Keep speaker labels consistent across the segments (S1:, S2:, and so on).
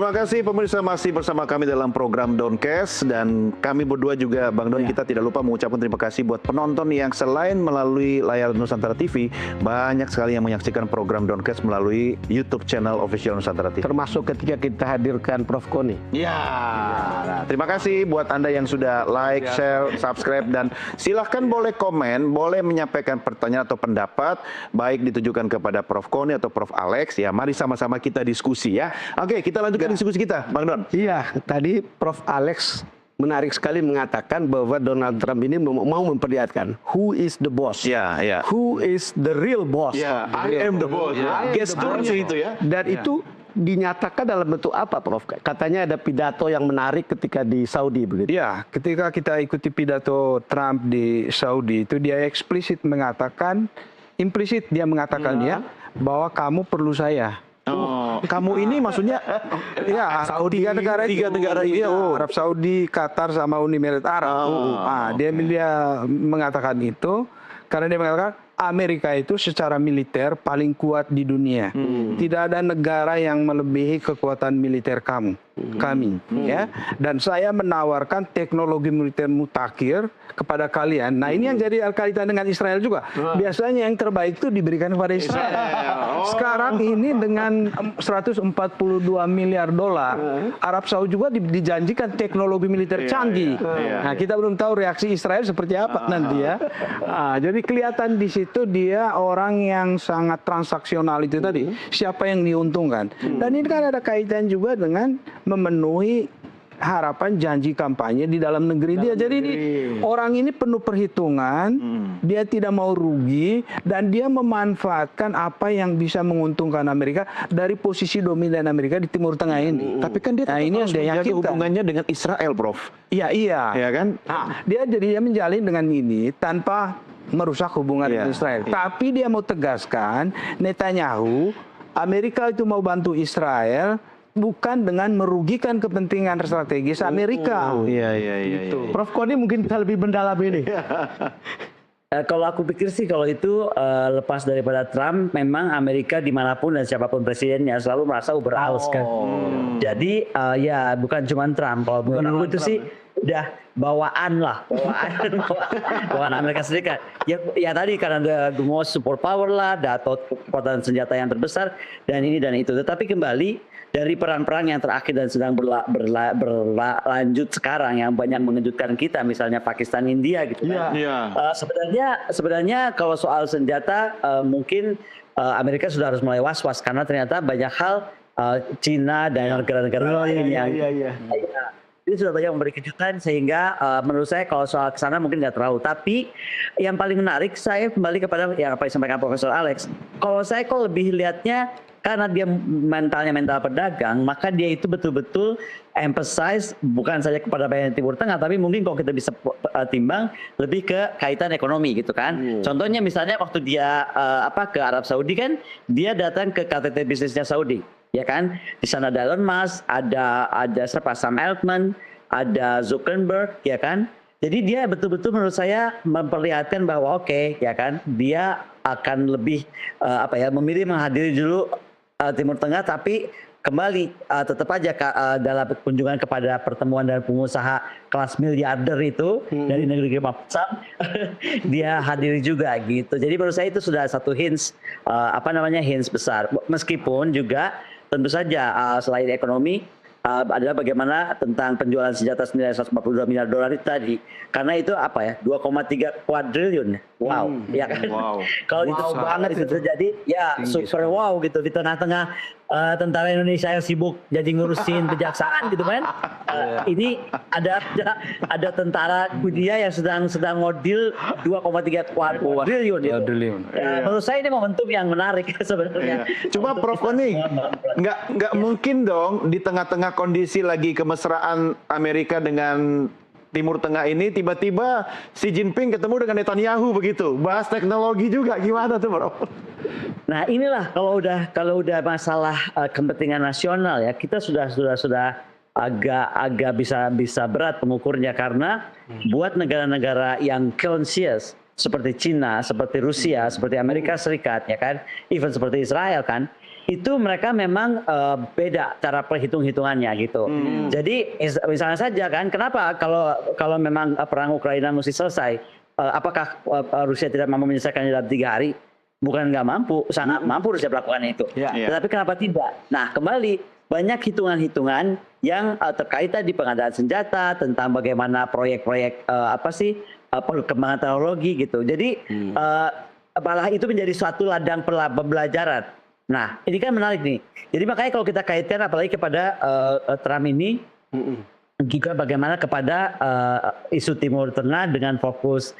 S1: Terima kasih pemirsa, masih bersama kami dalam program Downcast, dan kami berdua juga Bang Don, kita tidak lupa mengucapkan terima kasih buat penonton yang selain melalui layar Nusantara TV, banyak sekali yang menyaksikan program Downcast melalui YouTube channel official Nusantara TV.
S2: Termasuk ketika kita hadirkan Prof. Koni.
S1: Ya, nah, terima kasih buat Anda yang sudah like, share, subscribe, dan silahkan boleh komen, boleh menyampaikan pertanyaan atau pendapat, baik ditujukan kepada Prof. Koni atau Prof. Alex. Ya, mari sama-sama kita diskusi ya. Oke, kita lanjutkan diskusi kita, Bang Don.
S2: Iya, tadi Prof. Alex menarik sekali mengatakan bahwa Donald Trump ini mau memperlihatkan who is the boss.
S1: Ya, ya.
S2: Who is the real boss.
S1: Ya, I am the boss. Gesturnya itu ya.
S2: Dan itu dinyatakan dalam bentuk apa, Prof? Katanya ada pidato yang menarik ketika di Saudi begitu.
S3: Ya, ketika kita ikuti pidato Trump di Saudi itu dia eksplisit mengatakan, implisit dia mengatakan bahwa kamu perlu saya.
S1: Oh, kamu ini maksudnya
S3: Ya,
S1: Saudi,
S3: tiga negara itu, Arab Saudi, Qatar, sama Uni Emirat Arab. Dia mengatakan itu karena dia mengatakan Amerika itu secara militer paling kuat di dunia. Tidak ada negara yang melebihi kekuatan militer kami. Ya. Dan saya menawarkan teknologi militer mutakhir kepada kalian. Nah, ini yang jadi kaitan dengan Israel juga. Biasanya yang terbaik itu diberikan kepada Israel. Sekarang ini dengan 142 miliar dolar, Arab Saudi juga dijanjikan teknologi militer canggih. Nah, kita belum tahu reaksi Israel seperti apa nanti ya. Jadi kelihatan di situ dia orang yang sangat transaksional itu tadi. Siapa yang diuntungkan. Dan ini kan ada kaitan juga dengan memenuhi harapan janji kampanye di dalam negeri dia. Jadi orang ini penuh perhitungan, dia tidak mau rugi, dan dia memanfaatkan apa yang bisa menguntungkan Amerika dari posisi dominan Amerika di Timur Tengah ini.
S1: Tapi kan dia
S3: ini
S1: harus menjaga hubungannya dengan Israel, Prof.
S3: Iya.
S1: Ya kan?
S3: Nah, dia menjalin dengan ini tanpa merusak hubungan dengan Israel. Tapi dia mau tegaskan, Netanyahu, Amerika itu mau bantu Israel bukan dengan merugikan kepentingan strategis Amerika.
S1: Iya.
S2: Prof. Koni mungkin bisa lebih mendalam ini.
S4: Kalau aku pikir sih kalau itu lepas daripada Trump, memang Amerika dimanapun dan siapapun presidennya selalu merasa uberaus kan. Jadi ya bukan cuma Trump. Kalau bukan aku itu sih udah bawaan Amerika Serikat. Ya tadi karena the most super power lah, atau kekuatan senjata yang terbesar, dan ini dan itu. Tetapi kembali dari perang-perang yang terakhir dan sedang berlanjut sekarang yang banyak mengejutkan kita, misalnya Pakistan, India gitu kan. Sebenarnya kalau soal senjata mungkin Amerika sudah harus mulai was-was karena ternyata banyak hal Cina dan negara-negara lain yang ini sudah banyak memberi kejutan, sehingga menurut saya kalau soal kesana mungkin nggak terlalu. Tapi yang paling menarik, saya kembali kepada yang apa yang disampaikan Profesor Alex. Kalau saya lebih lihatnya karena dia mental pedagang, maka dia itu betul-betul emphasize bukan saja kepada bagian Timur Tengah, tapi mungkin kalau kita bisa timbang lebih ke kaitan ekonomi gitu kan. Contohnya misalnya waktu dia ke Arab Saudi kan, dia datang ke KTT bisnisnya Saudi. Ya kan, di sana ada Elon Musk, ada siapa, Sam Altman, ada Zuckerberg, ya kan. Jadi dia betul-betul menurut saya memperlihatkan bahwa ya kan, dia akan lebih memilih menghadiri dulu Timur Tengah, tapi kembali tetap aja dalam kunjungan kepada pertemuan dan pengusaha kelas miliarder itu dari negeri Pakistan, dia hadiri juga gitu. Jadi menurut saya itu sudah satu hints hints besar. Meskipun juga tentu saja selain ekonomi adalah bagaimana tentang penjualan senjata senilai 142 miliar dolar itu tadi. Karena itu 2,3 kuadriliun. Wow, ya kan? Kalau itu banget itu terjadi, ya super wow gitu di tengah-tengah tentara Indonesia yang sibuk jadi ngurusin kejaksaan gitu kan. Ini ada tentara dunia yang sedang ngodil 2,3 kuadriliun. Menurut saya ini momentum yang menarik sebenarnya.
S1: Cuma Prof. Koni, nggak mungkin dong di tengah-tengah kondisi lagi kemesraan Amerika dengan Timur Tengah ini tiba-tiba Xi Jinping ketemu dengan Netanyahu begitu, bahas teknologi juga, gimana tuh, Bro?
S4: Nah inilah kalau udah masalah kepentingan nasional ya, kita sudah agak bisa berat pengukurnya, karena buat negara-negara yang conscious seperti Cina, seperti Rusia, seperti Amerika Serikat ya kan, even seperti Israel kan, itu mereka memang beda cara perhitungannya gitu. Jadi misalnya saja kan, kenapa kalau memang perang Ukraina mesti selesai, apakah Rusia tidak mampu menyelesaikannya dalam 3 hari? Bukan nggak mampu, sangat mampu Rusia melakukan itu. Tetapi kenapa tidak? Nah, kembali banyak hitungan-hitungan yang terkait tadi pengadaan senjata, tentang bagaimana proyek-proyek perkembangan teknologi gitu. Jadi malah itu menjadi suatu ladang pembelajaran. Nah, ini kan menarik nih. Jadi makanya kalau kita kaitkan apalagi kepada Trump ini, juga bagaimana kepada isu Timur Tengah dengan fokus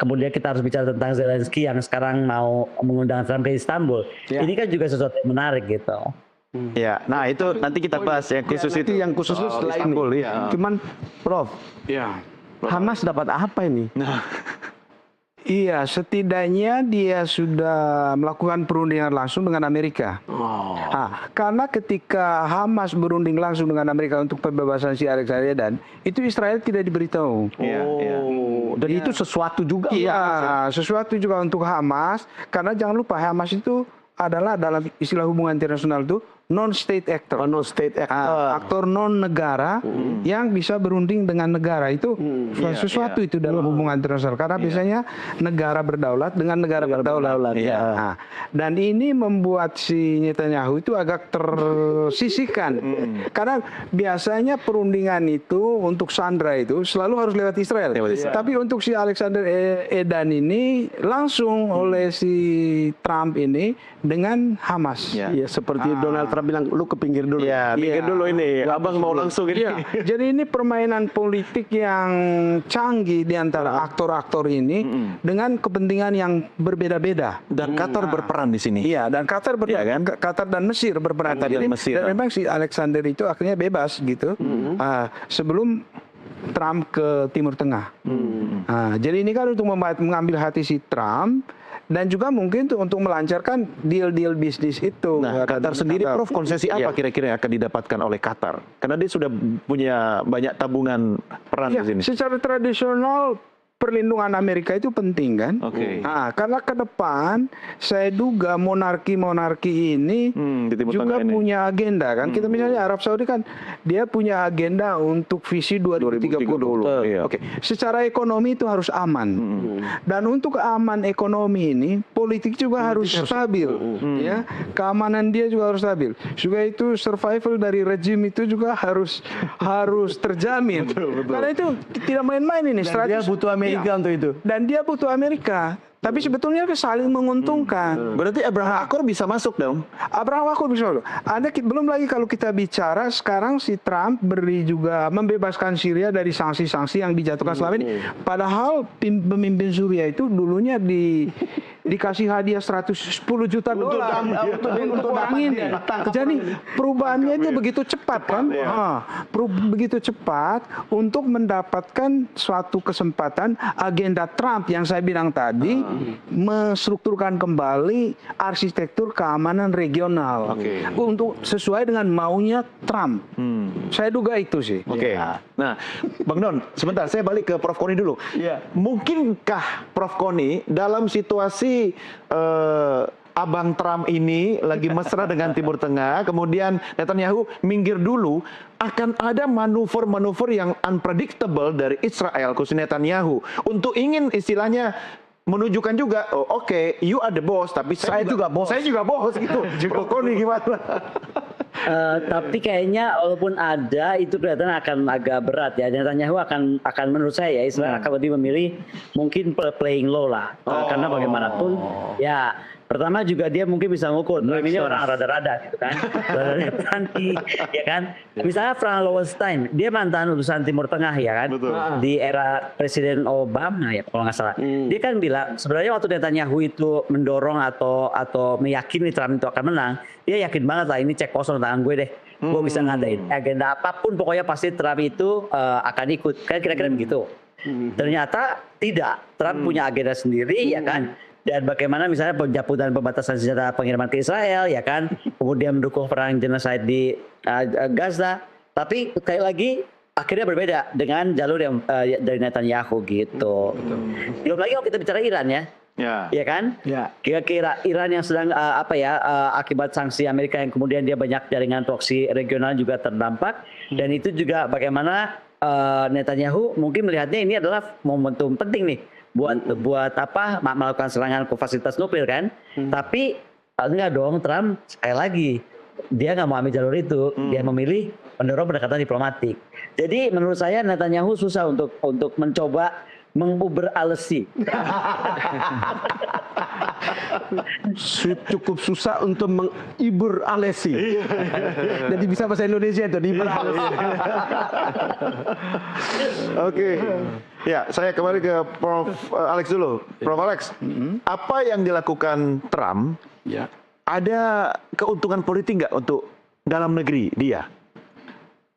S4: kemudian kita harus bicara tentang Zelensky yang sekarang mau mengundang Trump ke Istanbul. Ini kan juga sesuatu yang menarik gitu.
S1: Ya, nah itu nanti kita bahas yang khusus itu.
S2: Yang khusus setelah
S1: Istanbul,
S2: ini.
S1: ya.
S2: Cuman, Prof, Hamas dapat apa ini?
S3: Iya, setidaknya dia sudah melakukan perundingan langsung dengan Amerika. Karena ketika Hamas berunding langsung dengan Amerika untuk pembebasan si Alexander Edan, itu Israel tidak diberitahu.
S2: Dan itu sesuatu juga.
S3: Iya, sesuatu juga untuk Hamas. Karena jangan lupa Hamas itu adalah dalam istilah hubungan internasional itu non-state actor.
S2: Non-state actor.
S3: Aktor non-negara yang bisa berunding dengan negara itu sesuatu itu dalam hubungan internasional. Karena biasanya negara berdaulat dengan negara berdaulat. Nah, dan ini membuat si Netanyahu itu agak tersisihkan. Karena biasanya perundingan itu untuk Sandra itu selalu harus lewat Israel. Tapi untuk si Alexander Edan ini langsung oleh si Trump ini dengan Hamas.
S2: Iya, seperti Donald Trump bilang, lu ke pinggir dulu.
S1: Ya, pinggir dulu ini. Abang mau langsung ini.
S3: Jadi ini permainan politik yang canggih di antara aktor-aktor ini dengan kepentingan yang berbeda-beda.
S1: Dan Qatar berperan di sini.
S3: Iya, dan Qatar berperan, Qatar dan Mesir berperan tadi. Dan memang si Alexander itu akhirnya bebas gitu. Sebelum Trump ke Timur Tengah. Jadi ini kan untuk mengambil hati si Trump. Dan juga mungkin untuk melancarkan deal-deal bisnis itu.
S1: Nah, Qatar sendiri, Prof, konsesi apa kira-kira yang akan didapatkan oleh Qatar? Karena dia sudah punya banyak tabungan peran di sini.
S3: Secara tradisional perlindungan Amerika itu penting kan? Karena ke depan saya duga monarki-monarki ini juga punya agenda kan. Kita misalnya Arab Saudi kan dia punya agenda untuk visi 2030. Secara ekonomi itu harus aman. Dan untuk aman ekonomi ini, politik juga harus stabil. Ya, keamanan dia juga harus stabil. Juga itu survival dari rejim itu juga harus terjamin. Karena itu tidak main-main ini.
S2: Dia butuh Amerika untuk itu.
S3: Dan dia butuh Amerika. Tapi sebetulnya saling menguntungkan.
S1: Berarti Abraham Accord bisa masuk dong?
S3: Abraham Accord bisa masuk. Belum lagi kalau kita bicara sekarang si Trump beri juga membebaskan Syria dari sanksi-sanksi yang dijatuhkan selama ini. Padahal pemimpin Syria itu dulunya dikasih hadiah 110 juta dolar untuk orang ini. Jadi perubahannya dia begitu cepat kan? Begitu cepat untuk mendapatkan suatu kesempatan agenda Trump yang saya bilang tadi, menstrukturkan kembali arsitektur keamanan regional untuk sesuai dengan maunya Trump. Saya duga itu sih.
S1: Nah, Bang Don, sebentar saya balik ke Prof Koni dulu. Mungkinkah Prof Koni dalam situasi Abang Trump ini lagi mesra dengan Timur Tengah, kemudian Netanyahu minggir dulu, akan ada manuver-manuver yang unpredictable dari Israel, khususnya Netanyahu, untuk ingin istilahnya menunjukkan juga, you are the boss, tapi saya juga bos. Saya juga bos gitu. Prof Koni gimana?
S4: Tapi kayaknya walaupun ada itu kelihatan akan agak berat ya. Netanyahu akan menurut saya ya Israel akan lebih memilih mungkin playing low lah. Karena bagaimanapun ya pertama juga dia mungkin bisa ngukur ini orang rada-rada gitu kan. Berani ya kan. Misalnya Frank Lowenstein, dia mantan utusan Timur Tengah ya kan. Di era Presiden Obama ya kalau nggak salah. Dia kan bilang sebenarnya waktu Netanyahu itu mendorong atau meyakini Trump itu akan menang, dia yakin banget lah ini cek kosong tangan gue deh. Gue bisa ngadain agenda apapun pokoknya pasti Trump itu akan ikut. Kan kira-kira begitu. Ternyata tidak. Trump punya agenda sendiri ya kan. Dan bagaimana misalnya pencabutan pembatasan senjata pengiriman ke Israel ya kan, kemudian mendukung perang genocide di Gaza. Tapi sekali lagi akhirnya berbeda dengan jalur yang dari Netanyahu gitu. Belum lagi kalau kita bicara Iran ya, Ya kan?
S2: Ya.
S4: Kira-kira Iran yang sedang akibat sanksi Amerika yang kemudian dia banyak jaringan proksi regional juga terdampak, dan itu juga bagaimana Netanyahu mungkin melihatnya ini adalah momentum penting nih buat melakukan serangan ke fasilitas nuklir kan. Tapi enggak dong, Trump sekali lagi dia nggak mau ambil jalur itu, dia memilih mendorong pendekatan diplomatik. Jadi menurut saya Netanyahu susah untuk mencoba menguber alesi.
S2: Cukup susah untuk mengibur alesi. Jadi bisa bahasa Indonesia itu diibur alesi.
S1: Oke. Ya, saya kembali ke Prof. Alex dulu. Prof. Alex, apa yang dilakukan Trump,
S2: Ya.
S1: ada keuntungan politik nggak untuk dalam negeri dia?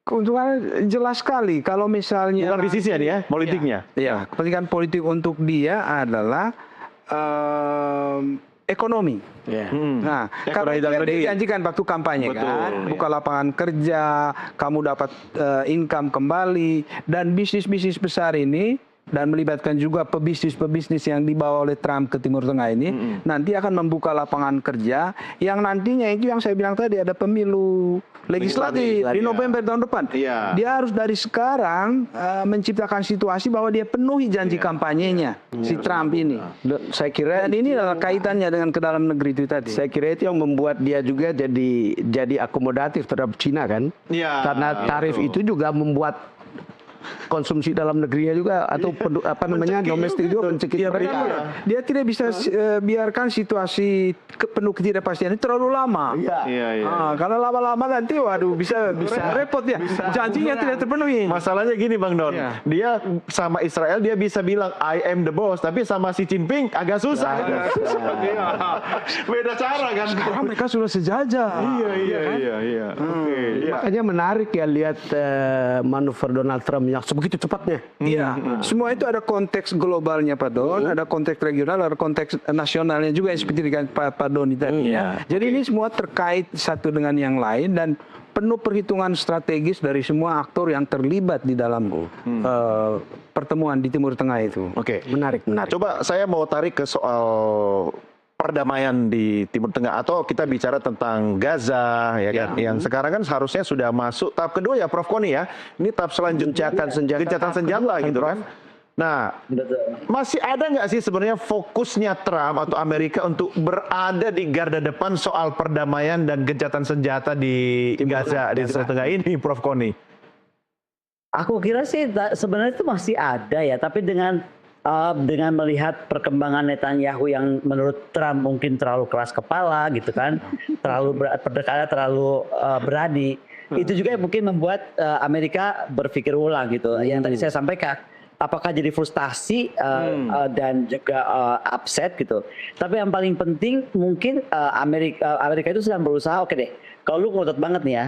S3: Keuntungannya jelas sekali kalau misalnya
S1: Bukan bisnisnya nih ya, politiknya.
S3: ya, kepentingan politik untuk dia adalah ekonomi.
S2: Ya.
S3: Nah,
S1: Ya,
S3: kalau
S1: kurang hidup
S3: dia
S1: sendiri.
S3: dijanjikan waktu kampanye
S1: Betul,
S3: kan,
S1: iya.
S3: buka lapangan kerja, kamu dapat income kembali, dan bisnis-bisnis besar ini, dan melibatkan juga pebisnis-pebisnis yang dibawa oleh Trump ke Timur Tengah ini, nanti akan membuka lapangan kerja yang nantinya itu yang saya bilang tadi, ada pemilu legislatif di November tahun depan.
S1: Iya.
S3: Dia harus dari sekarang menciptakan situasi bahwa dia penuhi janji kampanyenya si Trump ini.
S2: Saya kira
S3: Dan ini adalah kaitannya dengan ke dalam negeri itu tadi.
S2: Saya kira itu yang membuat dia juga jadi akomodatif terhadap Cina kan.
S1: Iya,
S2: Karena tarif
S1: betul.
S2: itu juga membuat konsumsi dalam negerinya juga atau
S1: Mencekik
S2: domestik juga mencekik
S3: Iya,
S2: mereka.
S3: benar. Dia tidak bisa biarkan situasi penuh ketidakpastian ini terlalu lama.
S1: Iya.
S3: Karena lama-lama nanti waduh bisa repot ya. Janjinya tidak terpenuhi.
S1: Masalahnya gini Bang Don,
S3: Iya.
S1: dia sama Israel dia bisa bilang I am the boss, tapi sama Xi Jinping agak susah. Iya. Beda cara kan.
S3: Sekarang mereka sudah sejajar.
S1: Iya. Oke. Iya.
S2: Makanya menarik ya lihat manuver Donald Trump yang sebegitu cepatnya.
S3: Iya, semua itu ada konteks globalnya Pak Don, ada konteks regional, ada konteks nasionalnya juga yang seperti dengan Pak Doni tadi ya. Jadi ini semua terkait satu dengan yang lain dan penuh perhitungan strategis dari semua aktor yang terlibat di dalam pertemuan di Timur Tengah itu.
S1: Oke.
S2: Menarik.
S1: Coba saya mau tarik ke soal perdamaian di Timur Tengah atau kita bicara tentang Gaza ya kan yang sekarang kan seharusnya sudah masuk tahap kedua ya Prof Koni ya. Ini tahap selanjutnya gencatan senjata gitu kan. Nah, masih ada nggak sih sebenarnya fokusnya Trump atau Amerika untuk berada di garda depan soal perdamaian dan gencatan senjata di Gaza di Timur Tengah ini Prof Koni?
S4: Aku kira sih sebenarnya itu masih ada ya, tapi dengan melihat perkembangan Netanyahu yang menurut Trump mungkin terlalu keras kepala gitu kan, pendekatannya terlalu berani, itu juga yang mungkin membuat Amerika berpikir ulang gitu. Yang tadi saya sampaikan, apakah jadi frustasi dan juga upset gitu. Tapi yang paling penting mungkin Amerika itu sedang berusaha, oke deh, kalau lu ngotot banget nih ya,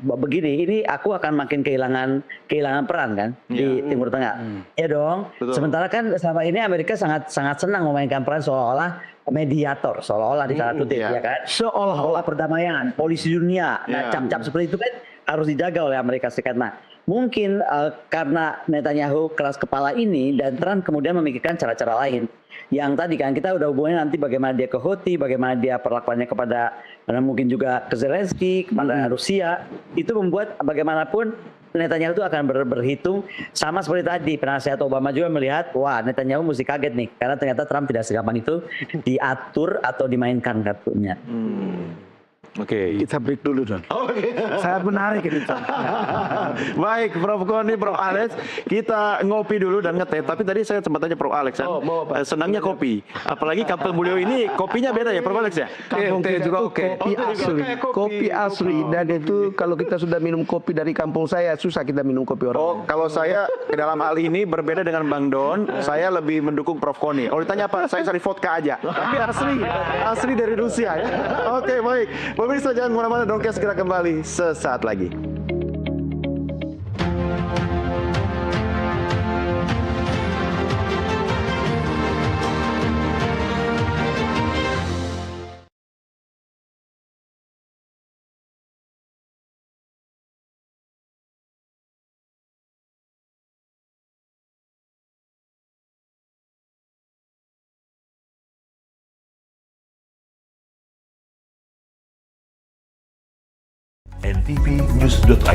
S4: begini, ini aku akan makin kehilangan peran kan di Timur Tengah. Ya dong.
S1: Betul.
S4: Sementara kan selama ini Amerika sangat senang memainkan peran seolah-olah mediator, seolah-olah di tanda kutip ya kan. Seolah-olah perdamaian, polisi dunia. Nah, cap-cap seperti itu kan harus dijaga oleh Amerika Serikat. Nah, mungkin karena Netanyahu keras kepala ini dan Trump kemudian memikirkan cara-cara lain. Yang tadi kan kita udah hubungin nanti bagaimana dia ke Houthi, bagaimana dia perlakuannya kepada mungkin juga ke Zelensky, kepada Rusia. Itu membuat bagaimanapun Netanyahu itu akan berhitung sama seperti tadi penasihat Obama juga melihat, wah Netanyahu mesti kaget nih karena ternyata Trump tidak segampang itu diatur atau dimainkan kartunya.
S1: Oke.
S2: Kita break dulu Don.
S3: Sangat menarik ini.
S1: Baik, Prof Koni, Prof Alex, kita ngopi dulu dan ngeteh. Tapi tadi saya sempat tanya Prof Alex, kan? Senangnya kopi. Apalagi kampung beliau ini kopinya beda ya, Prof Alex ya?
S2: Kampung
S3: Teh
S2: kita
S3: juga
S2: tuh
S3: oke.
S2: kopi asli, kopi asli. Dan itu kalau kita sudah minum kopi dari kampung saya susah kita minum kopi orang.
S1: Oh, kalau saya dalam hal ini berbeda dengan Bang Don, saya lebih mendukung Prof Koni. Kalau ditanya apa, saya cari vodka aja. Tapi asli dari Rusia ya. Oke, baik. Pemirsa jangan kemana-mana, Dongkes segera kembali sesaat lagi.
S5: tvnews.id.